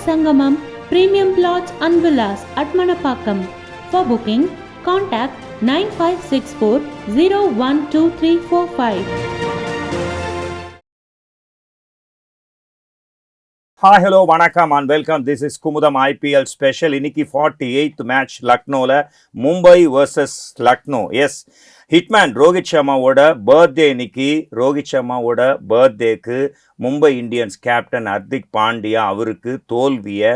Sangamam Premium Plots and Villas at Manapakkam. For booking, contact 9564 012345. Hi, hello, vanakkam and welcome. This is Kumudam IPL special. இன்னைக்கு 48th match லக்னோவில் Mumbai vs Lucknow. Yes, hitman Rohit சர்மாவோட birthday இன்னைக்கு. ரோஹித் சர்மாவோட பர்த்டேக்கு Mumbai Indians captain Hardik Pandya அவருக்கு தோல்வியை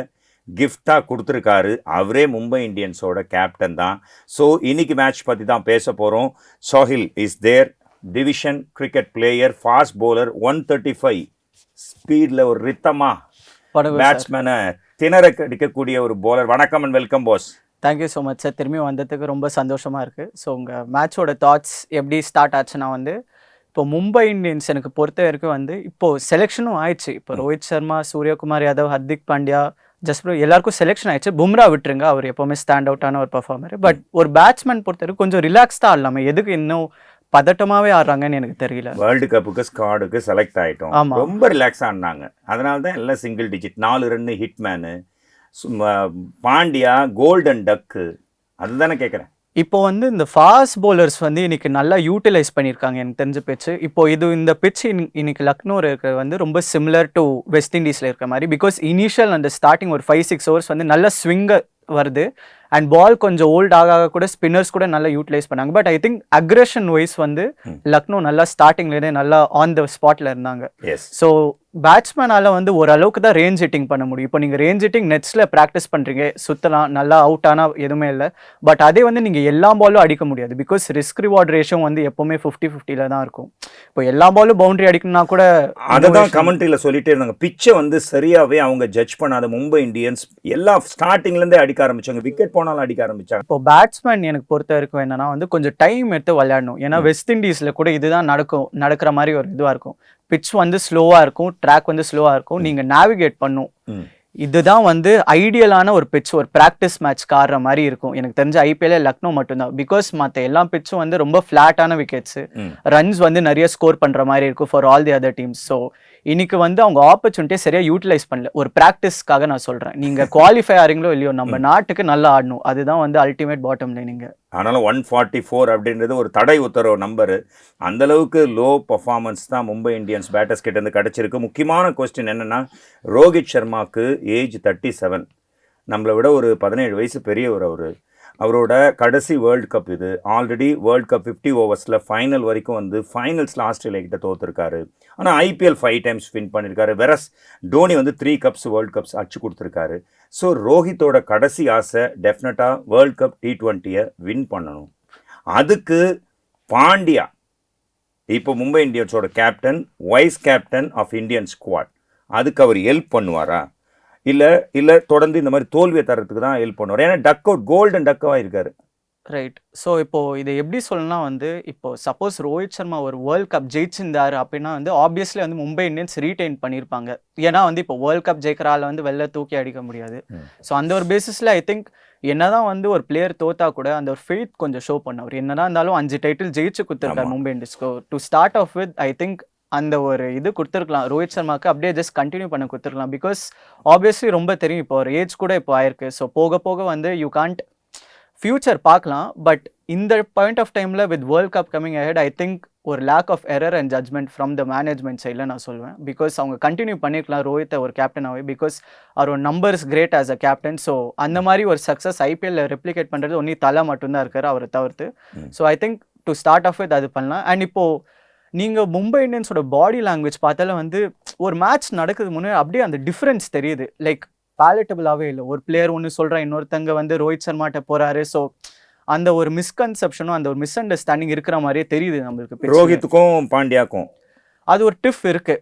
கிஃப்டாக கொடுத்துருக்காரு. அவரே மும்பை இந்தியன்ஸோட கேப்டன் தான். ஸோ இன்னைக்கு மேட்ச் பற்றி தான் பேச போகிறோம். Sohil is there, division cricket player, fast bowler, 135 ஸ்பீடில் ஒரு ரித்தமாக பேட்ஸ்மேனை திணற அடிக்கக்கூடிய ஒரு பவுலர். வணக்கம் and welcome boss. Thank you so much sir. திரும்பி வந்ததுக்கு ரொம்ப சந்தோஷமாக இருக்குது. ஸோ உங்கள் மேட்சோட தாட்ஸ் எப்படி ஸ்டார்ட் ஆச்சுன்னா இப்போ மும்பை இந்தியன்ஸ் எனக்கு பொறுத்த வரைக்கும் இப்போது செலெக்ஷனும் ஆயிடுச்சு. இப்போ ரோஹித் சர்மா, சூரியகுமார் யாதவ், ஹர்திக் பாண்டியா, ஜஸ்பிரீத் எல்லாருக்கும் செலெக்ஷன் ஆயிடுச்சு. பும்ரா விட்டுருங்க, அவர் எப்போவுமே ஸ்டாண்ட் அவுட்டான ஒரு பர்ஃபார்மர். பட் ஒரு பேட்ஸ்மேன் பொறுத்த வரைக்கும் கொஞ்சம் ரிலாக்ஸ்டாக ஆடலாமே, எதுக்கு இன்னும் பதட்டமாகவே ஆடுறாங்கன்னு எனக்கு தெரியல. வேர்ல்டு கப்புக்கு ஸ்குவாடுக்கு செலக்ட் ஆகிட்டோம், ரொம்ப ரிலாக்ஸ் ஆடினாங்க. அதனால தான் எல்லாம் single digit 4 run hitman, Pandya golden டக்கு. அதுதானே கேட்குறேன். இப்போ இந்த ஃபாஸ்ட் பவுலர்ஸ் இன்னைக்கு நல்லா யூட்டிலைஸ் பண்ணியிருக்காங்க எனக்கு தெரிஞ்ச பிச்சு. இப்போ இந்த பிச் இன்னைக்கு லக்னோ இருக்கிற ரொம்ப சிமிலர் டு வெஸ்ட் இண்டீஸில் இருக்கிற மாதிரி. பிகாஸ் இனிஷியல் அந்த ஸ்டார்டிங் ஒரு 5-6 ஓவர்ஸ் நல்ல ஸ்விங்க வருது. அண்ட் பால் கொஞ்சம் ஓல்ட் ஆக கூட ஸ்பின்னர்ஸ் கூட நல்லா யூட்டிலைஸ் பண்ணாங்க. But I think aggression wise Lucknow நல்லா ஸ்டார்டிங்லேருந்தே நல்லா ஆன் த ஸ்பாட்ல இருந்தாங்க. ஸோ பேட்ஸ்மேனால ஓரளவுக்கு தான் ரேஞ்ச் ஹிட்டிங் பண்ண முடியும். இப்போ நீங்கள் ரேஞ்ச் ஹிட்டிங் நெட்ஸில் ப்ராக்டிஸ் பண்ணுறீங்க, சுற்றலாம், நல்லா அவுட் ஆனால் எதுவுமே இல்லை. பட் அதே நீங்கள் எல்லா பாலும் அடிக்க முடியாது. பிகாஸ் ரிஸ்க் ரிவார்ட் ரேஷியோ எப்போவுமே 50-50 தான் இருக்கும். இப்போ எல்லா பாலும் பவுண்டரி அடிக்கணும்னா கூட அதை தான் கமெண்ட்ரியில் சொல்லிட்டே இருந்தாங்க. பிச்சை சரியாகவே அவங்க ஜட்ஜ் பண்ணாத மும்பை இந்தியன்ஸ் எல்லா ஸ்டார்டிங்லேருந்தே அடிக்க ஆரம்பிச்சாங்க, விக்கெட் போனாலும் அடிக்க ஆரம்பிச்சாங்க. இப்போ பேட்ஸ்மேன் எனக்கு பொறுத்த வரைக்கும் என்னன்னா கொஞ்சம் டைம் எடுத்து விளையாடணும். ஏன்னா வெஸ்ட் இண்டீஸில் கூட இதுதான் நடக்கிற மாதிரி ஒரு இதுவாக இருக்கும். பிட்ச் ஸ்லோவாக இருக்கும், ட்ராக் ஸ்லோவாக இருக்கும், நீங்கள் நேவிகேட் பண்ணும். இதுதான் ஐடியலான ஒரு பிட்ச், ஒரு ப்ராக்டிஸ் மேட்ச்க்கு ஆடுற மாதிரி இருக்கும். எனக்கு தெரிஞ்ச ஐபிஎல்ல லக்னோ மட்டும்தான். பிகாஸ் மற்ற எல்லா பிட்சும் ரொம்ப ஃப்ளாட்டான விக்கெட்ஸ், ரன்ஸ் நிறைய ஸ்கோர் பண்ணுற மாதிரி இருக்கும் for all the other teams. So இன்னைக்கு அவங்க ஆப்பர்ச்சுனிட்டியை சரியாக யூட்டிலைஸ் பண்ணல. ஒரு ப்ராக்டிஸ்க்காக நான் சொல்கிறேன். நீங்கள் குவாலிஃபை ஆகிறீங்களோ இல்லையோ, நம்ம நாட்டுக்கு நல்லா ஆடணும். அதுதான் அல்டிமேட் பாட்டம் லைனிங்க. ஆனாலும் 144 அப்படின்றது ஒரு தடை உத்தரவு நம்பரு. அந்தளவுக்கு லோ பர்ஃபார்மன்ஸ் தான் மும்பை இந்தியன்ஸ் பேட்டர்ஸ் கிட்டேருந்து கிடச்சிருக்கு. முக்கியமான கொஸ்டின் என்னென்னா, ரோஹித் சர்மாவுக்கு ஏஜ் 37, நம்மளை விட ஒரு 17 வயசு பெரியவர். அவரோட கடைசி வேர்ல்டு கப் இது. ஆல்ரெடி வேர்ல்டு கப் 50 ஓவர்ஸில் ஃபைனல் வரைக்கும் ஃபைனல்ஸில் ஆஸ்திரேலியா கிட்ட தோற்றுருக்காரு. ஆனால் ஐபிஎல் 5 டைம்ஸ் வின் பண்ணியிருக்காரு. Versus Dhoni 3 cups world cups அடிச்சு கொடுத்துருக்காரு. ஸோ ரோஹித்தோட கடைசி ஆசை டெஃபினட்டாக வேர்ல்டு கப் T20 வின் பண்ணணும். அதுக்கு பாண்டியா இப்போ மும்பை இந்தியன்ஸோட captain, vice captain of Indian squad, அதுக்கு அவர் ஹெல்ப் பண்ணுவாரா இல்லை தொடர்ந்து இந்த மாதிரி தோல்வியை தரத்துக்கு தான் ஹெல்ப் பண்ணுவார்? ஏன்னா டக் அவுட், கோல்டன் டக்காக இருக்காரு. ரைட். ஸோ இப்போது இதை எப்படி சொல்லணும்னா இப்போ சப்போஸ் ரோஹித் சர்மா ஒரு வேர்ல்ட் கப் ஜெயிச்சிருந்தார் அப்படின்னா ஆப்வியஸ்லி மும்பை இந்தியன்ஸ் ரீடைன் பண்ணியிருப்பாங்க. ஏன்னா இப்போ வேர்ல்ட் கப் ஜெயிக்கிறால வெளில தூக்கி அடிக்க முடியாது. ஸோ அந்த ஒரு பேசிஸில் ஐ திங்க் என்னதான் ஒரு பிளேயர் தோத்தா கூட அந்த ஒரு ஃபெய்த் கொஞ்சம் ஷோ பண்ணவர். என்னதான் இருந்தாலும் 5 டைட்டில் ஜெயிச்சு கொடுத்துருக்காரு மும்பை இந்தியன்ஸ்க்கு. To start off with I think அந்த ஒரு இது கொடுத்துருக்கலாம் ரோஹித் சர்மாவுக்கு, அப்படியே ஜஸ்ட் கண்டினியூ பண்ண கொடுத்துருக்கலாம். பிகாஸ் ஆப்வியஸ்லி ரொம்ப தெரியும், இப்போ ஒரு ஏஜ் கூட இப்போ ஆயிருக்கு. ஸோ போக போக யூ கான்ட் ஃபியூச்சர் பார்க்கலாம். பட் இந்த பாயிண்ட் ஆஃப் டைமில் with world cup coming ahead I think ஒரு lack of error and judgment from the management சைடில் நான் சொல்லுவேன். பிகாஸ் அவங்க கண்டினியூ பண்ணியிருக்கலாம் ரோஹித்தை ஒரு கேப்டனாகவே. பிகாஸ் அவர் ஒரு numbers great as a captain. So அந்த மாதிரி ஒரு சக்ஸஸ் ஐபிஎல்ல ரெப்ளிகேட் பண்ணுறது ஒன்லி தலை மட்டும்தான் இருக்காரு, அவரை தவிர்த்து. So I think to start off with அது பண்ணலாம். அண்ட் இப்போது நீங்கள் மும்பை இந்தியன்ஸோட பாடி லாங்குவேஜ் பார்த்தாலும் ஒரு மேட்ச் நடக்குது முன்னாடி அப்படியே அந்த டிஃப்ரென்ஸ் தெரியுது. லைக் பேலட்டபிளாகவே இல்லை. ஒரு பிளேயர் ஒன்று சொல்கிறேன், இன்னொருத்தங்க ரோஹித் சர்மாட்ட போகிறாரு. ஸோ அந்த ஒரு மிஸ்கன்செப்ஷனும் அந்த ஒரு மிஸ் அண்டர்ஸ்டாண்டிங் இருக்கிற மாதிரியே தெரியுது நம்மளுக்கு. ரோஹித்துக்கும் பாண்டியாக்கும் அது ஒரு டிஃப் இருக்கு.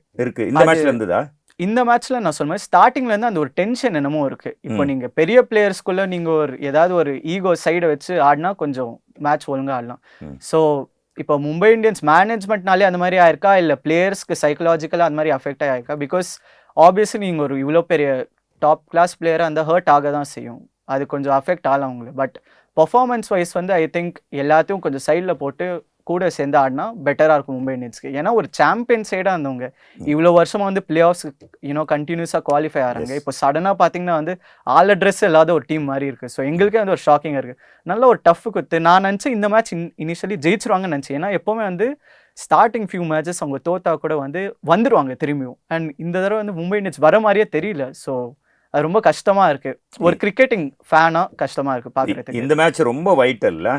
இந்த மேட்ச்ல இருந்ததா? இந்த மேட்ச்ல நான் சொல்லுவேன் ஸ்டார்டிங்ல இருந்து அந்த ஒரு டென்ஷன் என்னமோ இருக்கு. இப்போ நீங்க பெரிய பிளேயர்ஸ்குள்ள நீங்க ஏதாவது ஒரு ஈகோ சைடை வச்சு ஆடினா கொஞ்சம் மேட்ச் ஒழுங்கா ஆடலாம். ஸோ இப்போ மும்பை இந்தியன்ஸ் மேனேஜ்மெண்ட்னாலே அந்த மாதிரி ஆயிருக்கா, இல்லை பிளேயர்ஸ்க்கு சைக்கலாஜிக்கலாக அந்த மாதிரி அஃபெக்ட் ஆயிருக்கா? பிகாஸ் ஆப்வியஸ்லி நீங்கள் ஒரு இவ்வளோ பெரிய டாப் கிளாஸ் பிளேயராக அந்த ஹர்ட் ஆக தான் செய்யும். அது கொஞ்சம் அஃபெக்ட் ஆகலாம் அவங்களுக்கு. But performance wise I think எல்லாத்தையும் கொஞ்சம் சைடில் போட்டு கூட சேர்ந்து ஆடினா பெட்டராக இருக்கும் மும்பை இந்தியன்ஸ்க்கு. ஏன்னா ஒரு சாம்பியன் சைடாக இருந்தவங்க இவ்வளோ வருஷமா வந்து பிளே ஆஃப்ஸ் கண்டினியூஸாக குவாலிஃபை ஆகிறாங்க. இப்போ சடனாக பார்த்தீங்கன்னா வந்து ஆல் ட்ரெஸ் இல்லாத ஒரு டீம் மாதிரி இருக்குது. ஸோ எங்களுக்கே வந்து ஒரு ஷாக்கிங்காக இருக்குது. நல்ல ஒரு டஃப் குத்து. நான் நினச்சேன் இந்த மேட்ச் இனிஷியலி ஜெயிச்சிருவாங்கன்னு நினச்சேன். ஏன்னா எப்போவுமே வந்து ஸ்டார்டிங் ஃபியூ மேட்சஸ் அவங்க தோத்தா கூட வந்து வந்துடுவாங்க திரும்பியும். அண்ட் இந்த தடவை வந்து மும்பை இந்தியன்ஸ் வர மாதிரியே தெரியல. ஸோ அது ரொம்ப கஷ்டமா இருக்கு. ஒரு கிரிக்கெட்டிங் ஃபேனா கஷ்டமா இருக்கு பாக்குறதுக்கு. இந்த மேட்ச் ரொம்ப வைட்டல்ல,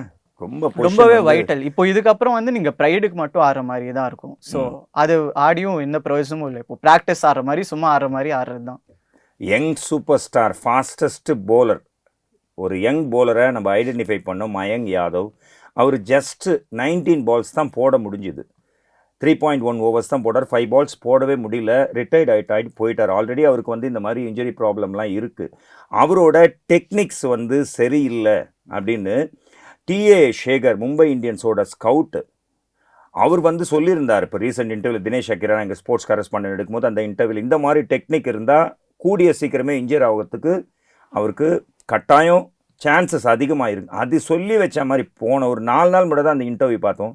ரொம்பவே வைட்டல். இப்போ இதுக்கப்புறம் வந்து நீங்க ப்ரைடுக்கு மட்டும் ஆடுற மாதிரி தான் இருக்கும். ஸோ அது ஆடியும் எந்த பிரயோஜனமும் இல்லை. இப்போ ப்ராக்டிஸ் ஆடுற மாதிரி சும்மா ஆடுற மாதிரி ஆடுறது தான். Young super star fastest bowler, ஒரு யங் போலரை நம்ம ஐடென்டிஃபை பண்ணோம், மயங்க் யாதவ். அவர் ஜஸ்ட் 19 பால்ஸ் தான் போட முடிஞ்சுது. 3.1 ஓவர்ஸ் தான் போட்டார். 5 பால்ஸ் போடவே முடியல. ரிட்டையர்ட் ஆகிட்டு போயிட்டார். ஆல்ரெடி அவருக்கு வந்து இந்த மாதிரி இன்ஜுரி ப்ராப்ளம்லாம் இருக்குது. அவரோட டெக்னிக்ஸ் வந்து சரியில்லை அப்படின்னு டிஏ சேகர், மும்பை இந்தியன்ஸோட ஸ்கவுட்டு, அவர் வந்து சொல்லியிருந்தார். இப்போ ரீசெண்ட் இன்டர்வியூவில் தினேஷ் அக்கிரா எங்கள் ஸ்போர்ட்ஸ் கரஸ்பாண்டன்ட் எடுக்கும்போது அந்த இன்டர்வியூவில் இந்த மாதிரி டெக்னிக் இருந்தால் கூடிய சீக்கிரமே இன்ஜூர் ஆகிறதுக்கு அவருக்கு கட்டாயம் சான்சஸ் அதிகமாக இருக்குது. அது சொல்லி வச்ச மாதிரி போன ஒரு 4 நாள் மட்டும் தான் அந்த இன்டர்வியூ பார்த்தோம்.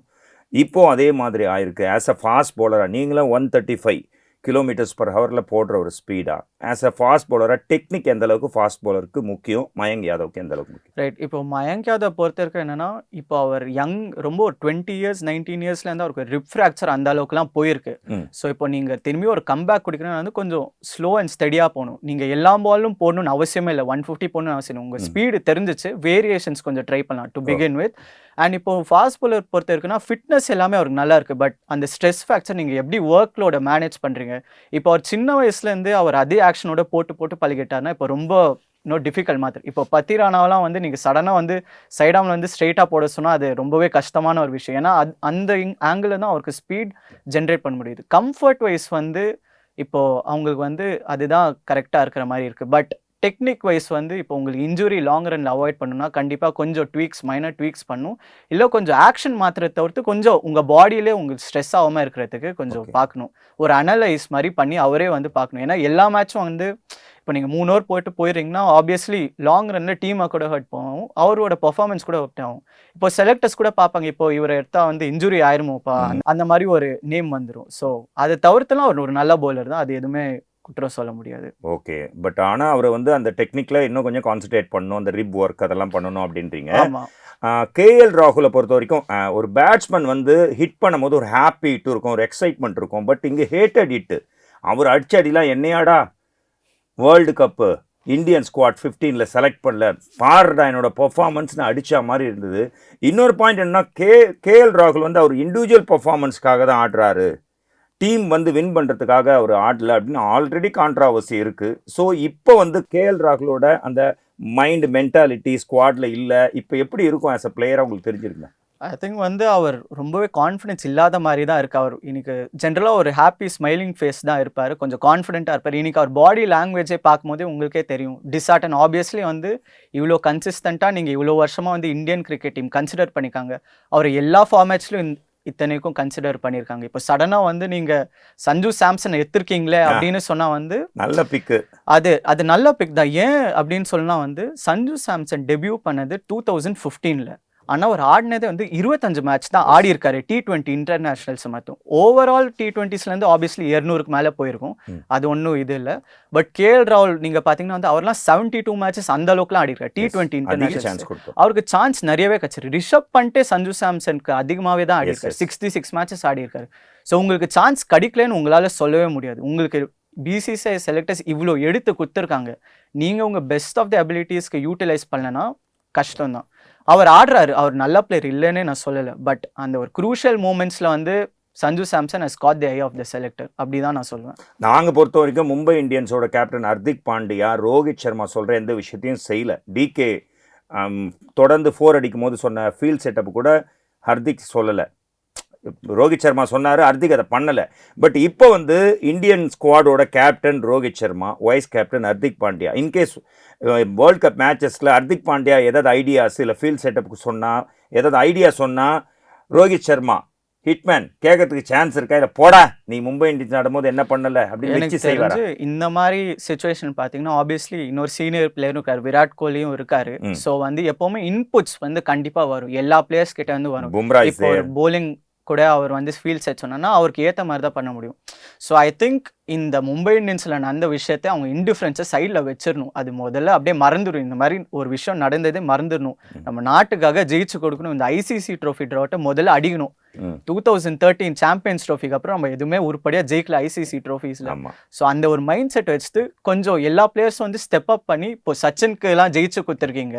இப்போது அதே மாதிரி ஆயிருக்கு. ஆஸ் அ ஃபாஸ்ட் பவுலராக நீங்களும் 135 km/h போடுற ஒரு ஸ்பீடாக, ஆஸ் அ ஃபாஸ்ட் பவுலராக டெக்னிக் எந்த அளவுக்கு ஃபாஸ்ட் பவுலருக்கு முக்கியம், மயங்க் யாதவுக்கு எந்த அளவுக்கு முக்கியம்? ரைட். இப்போ மயங்க் யாதவ் பொறுத்த வரைக்கும் என்னன்னா, இப்போ அவர் யங், ரொம்ப ஒரு 20 இயர்ஸ் 19 இயர்ஸ்லேருந்து அவருக்கு ரிப் ஃப்ராக்சர் அந்த அளவுக்குலாம் போயிருக்கு. ஸோ இப்போ நீங்கள் திரும்பி ஒரு கம்பேக் குடிக்கணும்னா வந்து கொஞ்சம் ஸ்லோ அண்ட் ஸ்டடியாக போகணும். நீங்கள் எல்லா பாலும் போடணும்னு அவசியமே இல்லை. 150 போடணும்னு அவசியம் இல்லை. உங்கள் ஸ்பீடு தெரிஞ்சிச்சு, வேரியேஷன்ஸ் கொஞ்சம் ட்ரை பண்ணலாம் டு பிகின் வித். அண்ட் இப்போ ஃபாஸ்ட் பவுலர் பொறுத்த இருக்குன்னா ஃபிட்னஸ் எல்லாமே அவருக்கு நல்லா இருக்குது. பட் அந்த ஸ்ட்ரெஸ் ஃபேக்டர் நீங்கள் எப்படி ஒர்க் லோட மேனேஜ் பண்ணுறீங்க. இப்போ அவர் சின்ன வயசுலேருந்து அவர் அதே ஆக்ஷனோட போட்டு பழகிட்டாருன்னா இப்போ ரொம்ப இன்னும் டிஃபிகல்ட் மாதிரி. இப்போ பத்திரானாவெலாம் வந்து நீங்கள் சடனாக வந்து சைடாமில் வந்து ஸ்ட்ரெயிட்டாக போட சொன்னால் அது ரொம்பவே கஷ்டமான ஒரு விஷயம். ஏன்னா அந்த ஆங்கிள் தான் அவருக்கு ஸ்பீட் ஜென்ரேட் பண்ண முடியுது. கம்ஃபர்ட் வைஸ் வந்து இப்போது அவங்களுக்கு வந்து அதுதான் கரெக்டாக இருக்கிற மாதிரி இருக்குது. பட் டெக்னிக் வைஸ் வந்து இப்போ உங்களுக்கு இன்ஜுரி லாங் ரன்ல அவாய்ட் பண்ணணும்னா கண்டிப்பாக கொஞ்சம் மைனர் ட்வீக்ஸ் பண்ணும். இல்லை கொஞ்சம் ஆக்ஷன் மாத்திரத்தை தவிர்த்து கொஞ்சம் உங்கள் பாடியிலே உங்களுக்கு ஸ்ட்ரெஸ் ஆகாமல் இருக்கிறதுக்கு கொஞ்சம் பார்க்கணும். ஒரு அனலைஸ் மாதிரி பண்ணி அவரே வந்து பார்க்கணும். ஏன்னா எல்லா மேட்சும் வந்து இப்போ நீங்கள் 3 ஓவர் போயிட்டு போயிடுறீங்கன்னா ஆப்வியஸ்லி லாங் ரன்னில் டீமை கூட ஹர்ட் போகும், அவரோட பர்ஃபார்மன்ஸ் கூட ஹர்ட் ஆகும். இப்போ செலக்டர்ஸ் கூட பார்ப்பாங்க, இப்போ இவரை எடுத்தா வந்து இன்ஜுரி ஆயிருமோப்பா அந்த மாதிரி ஒரு நேம் வந்துடும். ஸோ அதை தவிர்த்துலாம் அவர் ஒரு நல்ல பவுலர் தான், அது எதுவுமே குற்றம் சொல்ல முடியாது. ஓகே. பட் ஆனால் அவரை வந்து அந்த டெக்னிக்கில் இன்னும் கொஞ்சம் கான்சன்ட்ரேட் பண்ணணும், அந்த ரிப் ஒர்க் அதெல்லாம் பண்ணணும் அப்படின்றீங்க. கேஎல் ராகுலை பொறுத்த வரைக்கும் ஒரு பேட்ஸ்மேன் வந்து ஹிட் பண்ணும்போது ஒரு ஹாப்பி ஹிட் இருக்கும், ஒரு எக்ஸைட்மெண்ட் இருக்கும். பட் இங்கே ஹேட்டட் ஹிட்டு. அவர் அடிச்ச அடிலாம் என்னையாடா வேர்ல்டு கப்பு இந்தியன் ஸ்குவாட் 15ல் செலக்ட் பண்ணல, பாருடா என்னோட பெர்ஃபார்மன்ஸ்னு அடித்த மாதிரி இருந்தது. இன்னொரு பாயிண்ட் என்னன்னா, கேஎல் ராகுல் வந்து அவர் இண்டிவிஜுவல் பெர்ஃபார்மன்ஸ்க்காக தான் ஆடுறாரு, டீம் வந்து வின் பண்ணுறதுக்காக அவர் ஆடல அப்படின்னு ஆல்ரெடி கான்ட்ராவர்சி இருக்குது. ஸோ இப்போ வந்து கேஎல் ராகுலோட அந்த மைண்ட் மென்டாலிட்டி ஸ்குவாடில் இல்லை. இப்போ எப்படி இருக்கும் ஆஸ் அ பிளேயராக உங்களுக்கு தெரிஞ்சிருக்குங்க? ஐ திங்க் வந்து அவர் ரொம்பவே கான்ஃபிடென்ஸ் இல்லாத மாதிரி தான் இருக்குது. அவர் இன்னைக்கு ஜென்ரலாக ஒரு ஹாப்பி ஸ்மைலிங் ஃபேஸ் தான் இருப்பார், கொஞ்சம் கான்ஃபிடென்ட்டாக இருப்பார். இன்னைக்கு அவர் பாடி லாங்குவேஜே பார்க்கும்போதே உங்களுக்கே தெரியும் டிஸ்ஆர்டன். ஆப்வியஸ்லி வந்து இவ்வளோ கன்சிஸ்டண்ட்டாக நீங்கள் இவ்வளோ வருஷமாக வந்து இந்தியன் கிரிக்கெட் டீம் கன்சிடர் பண்ணிக்காங்க. அவர் எல்லா ஃபார்மேட்ஸ்லையும் இத்தனைக்கும் கன்சிடர் பண்ணியிருக்காங்க. இப்போ சடனாக வந்து நீங்கள் சஞ்சு சாம்சன் எடுத்திருக்கீங்களே அப்படின்னு சொன்னால் வந்து நல்ல பிக்கு, அது நல்ல பிக் தான். ஏன் அப்படின்னு சொன்னால் வந்து சஞ்சு சாம்சன் டெபியூ பண்ணது 2015ல். ஆனால் அவர் ஆடினதே வந்து 25 மேட்ச் தான் ஆடி இருக்காரு T20 இன்டர்நேஷ்னல்ஸ் மட்டும். ஓவரால் T20ஸ்லேருந்து ஆப்வியஸ்லி 200க்கு மேலே போயிருக்கும், அது ஒன்றும் இது இல்லை. பட் கேஎல் ராகுல் நீங்கள் பார்த்தீங்கன்னா வந்து அவர்லாம் 72 மேட்சஸ் அந்த அளவுக்குலாம் ஆடி இருக்காரு T20 இன்டர்நேஷனல். அவருக்கு சான்ஸ் நிறையவே கிடச்சிருக்கு. ரிஷப் பண்ணிட்டு சஞ்சு சாம்சனுக்கு அதிகமாகவே தான் ஆடி இருக்காரு, 66 மேட்சஸ் ஆடி இருக்காரு. ஸோ உங்களுக்கு சான்ஸ் கிடைக்கலன்னு உங்களால் சொல்லவே முடியாது. உங்களுக்கு பிசிசிஐ செலக்டர்ஸ் இவ்வளோ எடுத்து கொடுத்துருக்காங்க, நீங்கள் உங்கள் பெஸ்ட் ஆஃப் த அபிலிட்டிஸ்க்கு யூட்டிலைஸ் பண்ணலன்னா கஷ்டம்தான். அவர் ஆடுறாரு, அவர் நல்ல பிளேயர் இல்லைன்னு நான் சொல்லலை. பட் அந்த ஒரு குரூஷியல் மூமெண்ட்ஸில் வந்து Sanju Samson has got the eye of the selector, அப்படி தான் நான் சொல்லுவேன். நாங்கள் பொறுத்த வரைக்கும் மும்பை இந்தியன்ஸோட கேப்டன் ஹர்திக் பாண்டியா, ரோஹித் சர்மா சொல்கிற எந்த விஷயத்தையும் செய்யலை. டிகே தொடர்ந்து 4 அடிக்கும் போது சொன்ன ஃபீல்ட் செட்டப் கூட ஹர்திக் சொல்லலை. ரோஹித் சர்மா சொன்னார், ஹர்திக் அதை பண்ணலை. பட் இப்போ வந்து இந்தியன் ஸ்குவாடோட captain Rohit Sharma, vice captain Hardik Pandya. In case world cup மேட்சஸில் ஹர்திக் பாண்டியா ஏதாவது ஐடியாஸ் இல்லை ஃபீல்ட் செட்டப்புக்கு சொன்னால், ஏதாவது ஐடியா சொன்னால் ரோஹித் சர்மா ஹிட்மேன் கேட்கறதுக்கு சான்ஸ் இருக்கா இல்லை போடா நீ மும்பை இந்தியன்ஸ் ஆடும்போது என்ன பண்ணல அப்படின்னு எனக்கு வச்சு செய்வாரா? தெரிஞ்சு இந்த மாதிரி சுச்சுவேஷன் பார்த்தீங்கன்னா ஆப்வியஸ்லி இன்னொரு சீனியர் பிளேயரும் இருக்காரு, விராட் கோலியும் இருக்காரு. ஸோ வந்து எப்பவுமே இன்புட்ஸ் வந்து கண்டிப்பா வரும், எல்லா பிளேயர்ஸ் கிட்ட வந்து வரும். பும்ரா is இப்போ ஒரு there. bowling கூட அவர் வந்து ஃபீல்ட் செட் சொன்னா அவருக்கு ஏற்ற மாதிரி தான் பண்ண முடியும். ஸோ ஐ திங்க் இந்த மும்பை இந்தியன்ஸில் நடந்த விஷயத்தை அவங்க இன்டிஃபரன்ஸை சைடில் வச்சிடணும். அது முதல்ல அப்படியே மறந்துடும், இந்த மாதிரி ஒரு விஷயம் நடந்ததே மறந்துடணும். நம்ம நாட்டுக்காக ஜெயிச்சு கொடுக்கணும். இந்த ஐசிசி ட்ரோஃபி ட்ராட்டை முதல்ல அடிக்கணும். 2013 சாம்பியன்ஸ் ட்ரோஃபிக்கு அப்புறம் நம்ம எதுவுமே உருப்படியாக ஜெயிக்கல ஐசிசி ட்ரோஃபீஸில். ஸோ அந்த ஒரு மைண்ட் செட் வச்சுட்டு கொஞ்சம் எல்லா பிளேயர்ஸும் வந்து ஸ்டெப் அப் பண்ணி, இப்போ சச்சினுக்கு எல்லாம் ஜெயிச்சு கொடுத்துருக்கீங்க,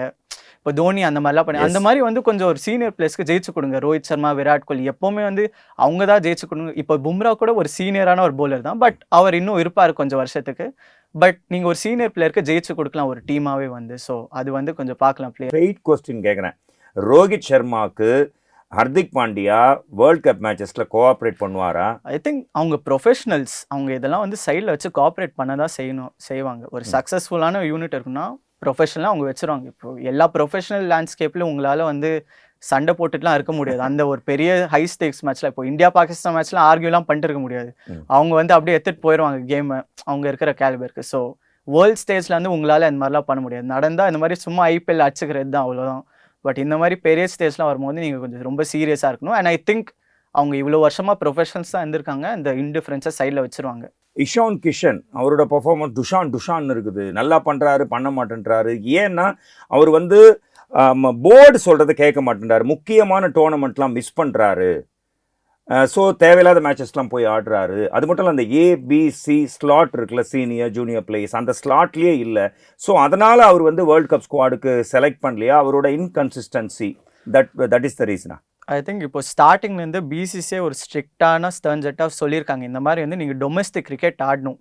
இப்போ தோனி அந்த மாதிரிலாம் பண்ணி அந்த மாதிரி வந்து கொஞ்சம் ஒரு சீனியர் பிளேயர்ஸ்க்கு ஜெயிச்சு கொடுங்க. ரோஹித் சர்மா, விராட் கோலி எப்பவுமே வந்து அவங்க தான் ஜெயிச்சு கொடுங்க. இப்போ பும்ரா கூட ஒரு சீனியரான ஒரு bowler தான், பட் அவர் இன்னும் இருப்பார் கொஞ்சம் வருஷத்துக்கு. பட் நீங்கள் ஒரு சீனியர் பிளேயருக்கு ஜெயிச்சு கொடுக்கலாம் ஒரு டீமாவே வந்து. ஸோ அது வந்து கொஞ்சம் பார்க்கலாம் பிளேயர். ஸ்ட்ரெயிட் கொஸ்டின் கேட்குறேன். ரோஹித் சர்மாக்கு ஹர்திக் பாண்டியா வேர்ல்ட் கப் மேட்சஸில் கோஆப்ரேட் பண்ணுவாரா? ஐ திங்க் அவங்க ப்ரொஃபஷனல்ஸ், அவங்க இதெல்லாம் வந்து சைடில் வச்சு கோஆப்ரேட் பண்ண தான் செய்வாங்க. ஒரு சக்ஸஸ்ஃபுல்லான யூனிட் இருக்குன்னா ப்ரொஃபஷனலாக அவங்க வச்சுருவாங்க. இப்போ எல்லா ப்ரொஃபஷனல் லேண்ட்ஸ்கேப்லையும் உங்களால் வந்து சண்டை போட்டுட்டுலாம் இருக்க முடியாது. அந்த ஒரு பெரிய ஹை ஸ்டேக்ஸ் மேட்ச்சில் இப்போ இந்தியா பாகிஸ்தான் மேட்ச்லாம் ஆர்கியூலாம் பண்ணிட்டு இருக்க முடியாது. அவங்க வந்து அப்படியே எடுத்துகிட்டு போயிடுவாங்க கேமை அவங்க இருக்கிற கேலிபருக்கு. ஸோ வேர்ல்ட் ஸ்டேஜில் வந்து உங்களால் இந்த மாதிரிலாம் பண்ண முடியாது. நடந்தால் இந்த மாதிரி சும்மா ஐபிஎல் அடிச்சுக்கிறது தான், அவ்வளோதான். பட் இந்த மாதிரி பெரிய ஸ்டேஜ்லாம் வரும்போது நீங்கள் கொஞ்சம் ரொம்ப சீரியஸாக இருக்கணும். அண்ட் ஐ திங்க் அவங்க இவ்வளோ வருஷமாக ப்ரொஃபஷனல்ஸ் தான் இருந்திருக்காங்க, இந்த இன்டிஃபரன்ஸை சைடில் வச்சுருவாங்க. இஷான் கிஷன் அவரோட பர்ஃபார்மன்ஸ் துஷான் இருக்குது, நல்லா பண்ணுறாரு, பண்ண மாட்டேன்றாரு. ஏன்னா அவர் வந்து போர்டு சொல்கிறத கேட்க மாட்டேன்றாரு, முக்கியமான டோர்னமெண்ட்லாம் மிஸ் பண்ணுறாரு. ஸோ தேவையில்லாத மேட்சஸ்லாம் போய் ஆடுறாரு. அது மட்டும் இல்லை, அந்த ஏபிசி ஸ்லாட் இருக்குல்ல, சீனியர் ஜூனியர் பிளேயர்ஸ், அந்த ஸ்லாட்லேயே இல்லை. ஸோ அதனால் அவர் வந்து வேர்ல்ட் கப் ஸ்குவாடுக்கு செலக்ட் பண்ணலையா? அவரோட இன்கன்சிஸ்டன்சி தட் இஸ் த ரீசனா? ஐ திங்க் இப்போ ஸ்டார்டிங்லேருந்து பிசிசிஐ ஒரு ஸ்ட்ரிக்டான ஸ்டர்ன் செட்டாக சொல்லியிருக்காங்க, இந்த மாதிரி வந்து நீங்கள் டொமஸ்டிக் கிரிக்கெட் ஆடணும்,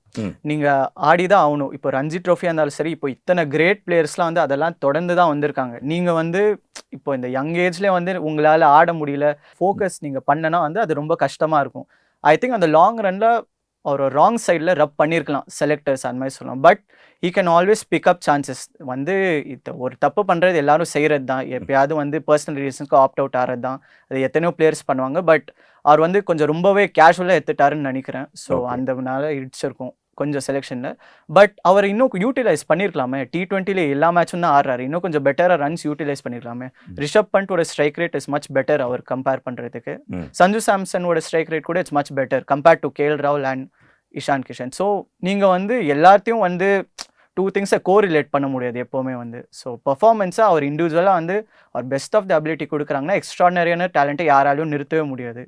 நீங்கள் ஆடி தான் ஆகணும். இப்போ ரஞ்சி ட்ரோஃபியாக இருந்தாலும் சரி, இப்போ இத்தனை கிரேட் பிளேயர்ஸ்லாம் வந்து அதெல்லாம் தொடர்ந்து தான் வந்திருக்காங்க. நீங்கள் வந்து இப்போ இந்த யங் ஏஜ்லேயே வந்து உங்களால் ஆட முடியல, ஃபோக்கஸ் நீங்கள் பண்ணனா வந்து அது ரொம்ப கஷ்டமாக இருக்கும். ஐ திங்க் அந்த லாங் ரனில் ஒரு ராங் சைடில் ரப் பண்ணியிருக்கலாம் செலக்டர்ஸ், அந்த மாதிரி சொல்லலாம். But he can always pick up chances. வந்து ஒரு தப்பு பண்ணுறது எல்லாரும் செய்கிறது தான், எப்பயாவது வந்து பர்சனல் ரீசன்ஸ்க்கு ஆப்ட் அவுட் ஆகிறது தான், அது எத்தனையோ பிளேயர்ஸ் பண்ணுவாங்க. பட் அவர் வந்து கொஞ்சம் ரொம்பவே கேஷுவலாக எடுத்துட்டாருன்னு நினைக்கிறேன். ஸோ அந்தனால இடிச்சிருக்கும் கொஞ்சம் செலெக்ஷனில். பட் அவர் இன்னும் யூட்டிலைஸ் பண்ணியிருக்கலாமே. T20 எல்லா மேட்சும் தான் ஆடுறாரு, இன்னும் கொஞ்சம் பெட்டராக ரன்ஸ் யூட்டிலைஸ் பண்ணியிருக்கலாமே. ரிஷப் பண்டோட strike rate is much better அவர் கம்பேர் பண்ணுறதுக்கு. சஞ்சு சாம்சனோட ஸ்ட்ரைக் ரேட் கூட it's much better compared to KL ராகுல் அண்ட் இஷான் கிஷன். ஸோ நீங்கள் வந்து எல்லாத்தையும் வந்து டூ திங்ஸை கோரிலேட் பண்ண முடியாது எப்போவுமே வந்து. ஸோ பர்ஃபார்மன்ஸை அவர் இண்டிவிஜுவலாக வந்து அவர் பெஸ்ட் ஆஃப் த அபிலிட்டி கொடுக்குறாங்கன்னா எக்ஸ்ட்ரானரியான டேலண்ட்டை யாராலையும் நிறுத்தவே முடியாது.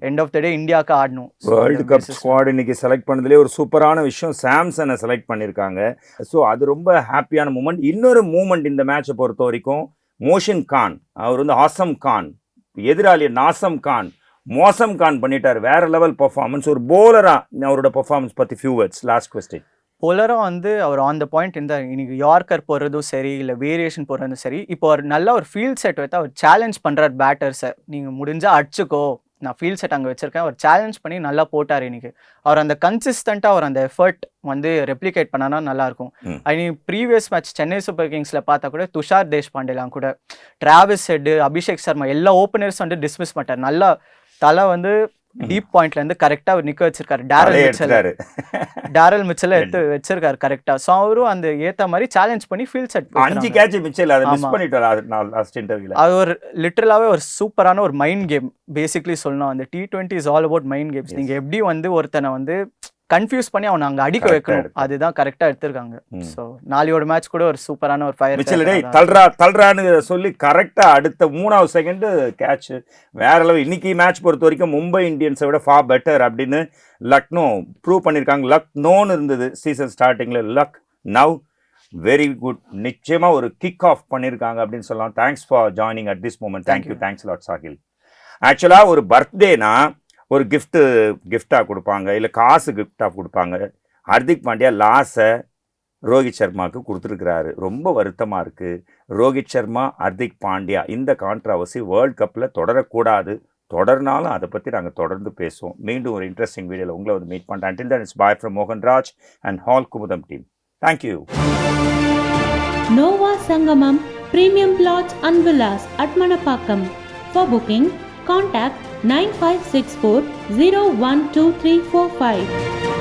எண்ட் ஆஃப் த டே இந்தியாவுக்கு ஆடணும். வேர்ல்டு கப் ஸ்குவாட் இன்னைக்கு செலக்ட் பண்ணதுலேயே ஒரு சூப்பரான விஷயம், சாம்சனை செலக்ட் பண்ணியிருக்காங்க. ஸோ அது ரொம்ப ஹாப்பியான மூமெண்ட். இன்னொரு மூமெண்ட் இந்த மேட்சை பொறுத்த வரைக்கும், மோஷின் கான் அவர் வந்து ஆசம் கான், எதிராளி நாசம் கான் மோசம் கான் பண்ணிட்டார். வேற லெவல் பர்ஃபார்மன்ஸ். ஒரு போலரா அவரோட பர்ஃபார்மன்ஸ் பற்றி ஃபியூ வேர்ட்ஸ். Last question. போலராக வந்து அவர் ஆன் த பாயிண்ட் இருந்தார். இன்னைக்கு யார்கர் போடுறதும் சரி, இல்லை வேரியேஷன் போடுறதும் சரி, இப்போ அவர் நல்ல ஒரு ஃபீல்ட் செட் வைத்து அவர் சேலஞ்ச் பண்ணுறார் பேட்டர்ஸை. நீங்கள் முடிஞ்சால் அடிச்சுக்கோ, நான் ஃபீல்ட் செட் அங்கே வச்சுருக்கேன், அவர் சேலஞ்ச் பண்ணி நல்லா போட்டார் இன்னைக்கு. அவர் அந்த கன்சிஸ்டண்ட்டாக அவர் அந்த எஃபர்ட் வந்து ரெப்ளிகேட் பண்ணனா நல்லாயிருக்கும். ப்ரீவியஸ் மேட்ச் சென்னை சூப்பர் கிங்ஸில் பார்த்தா கூட துஷார் தேஷ்பாண்டேலாம் கூட, டிராவிஸ் ஹெட், அபிஷேக் சர்மா எல்லா ஓப்பனர்ஸ் வந்து டிஸ்மிஸ் பண்ணிட்டார். நல்லா தலை வந்து டீப் பாயிண்ட்லேருந்து கரெக்டாக நிற்க வச்சிருக்காரு. டேரல் மிச்சலை எடுத்து வச்சிருக்காரு கரெக்டாக. ஸோ அவரும் அந்த ஏற்ற மாதிரி சேலஞ்ச் பண்ணி ஃபீல்ட் செட் 5 கேட்ச் மிச்சல் அதை மிஸ் பண்ணிட்டாரு லாஸ்ட் இன்டர்வியூல. அது ஒரு லிட்டரலாகவே ஒரு சூப்பரான ஒரு மைண்ட் கேம் பேசிக்லி சொல்லணும். அந்த T20 is all about mind games. நீங்கள் எப்படி வந்து ஒருத்தனை வந்து கன்ஃபியூஸ் பண்ணி அவனை அங்கே அடிக்க வைக்கணும், அதுதான் கரெக்டாக எடுத்திருக்காங்க. ஸோ நாளையோட மேட்ச் கூட ஒரு சூப்பரான ஒரு ஃபயர் தல்றான்னு சொல்லி கரெக்டாக அடுத்த 3வது செகண்ட் கேட்ச் வேற லெவல். இன்னைக்கு மேட்ச் பொறுத்த வரைக்கும் மும்பை இந்தியன்ஸை விட ஃபார் பெட்டர் அப்படின்னு லக்னோ ப்ரூவ் பண்ணியிருக்காங்க. லக்னோன்னு இருந்தது சீசன் ஸ்டார்டிங்கில், லக் நவ் வெரி குட். நிச்சயமாக ஒரு கிக் ஆஃப் பண்ணியிருக்காங்க அப்படின்னு சொல்லலாம். Thanks for joining at this moment. Thank you. Thanks lot Sahil. ஆக்சுவலாக ஒரு பர்த்டேனா ஒரு கிஃப்டாக கொடுப்பாங்க, இல்லை காசு கிஃப்டாக கொடுப்பாங்க. ஹர்திக் பாண்டியா லாஸை ரோஹித் சர்மாவுக்கு கொடுத்துருக்கிறாரு. ரொம்ப வருத்தமாக இருக்குது. ரோஹித் சர்மா, ஹர்திக் பாண்டியா இந்த கான்ட்ரவர்சி வேர்ல்ட் கப்பில் தொடரக்கூடாது. தொடர்னாலும் அதை பற்றி நாங்கள் தொடர்ந்து பேசுவோம். மீண்டும் ஒரு இன்ட்ரெஸ்டிங் வீடியோவில் உங்களை வந்து மீட் பண்ணுறேன். Until then, it's bye from Mohan Raj and Hall Kumudam team. Thank you. Nova Sangamam Premium Plots and Villas at Manapakkam. For booking, Contact 9564 012345.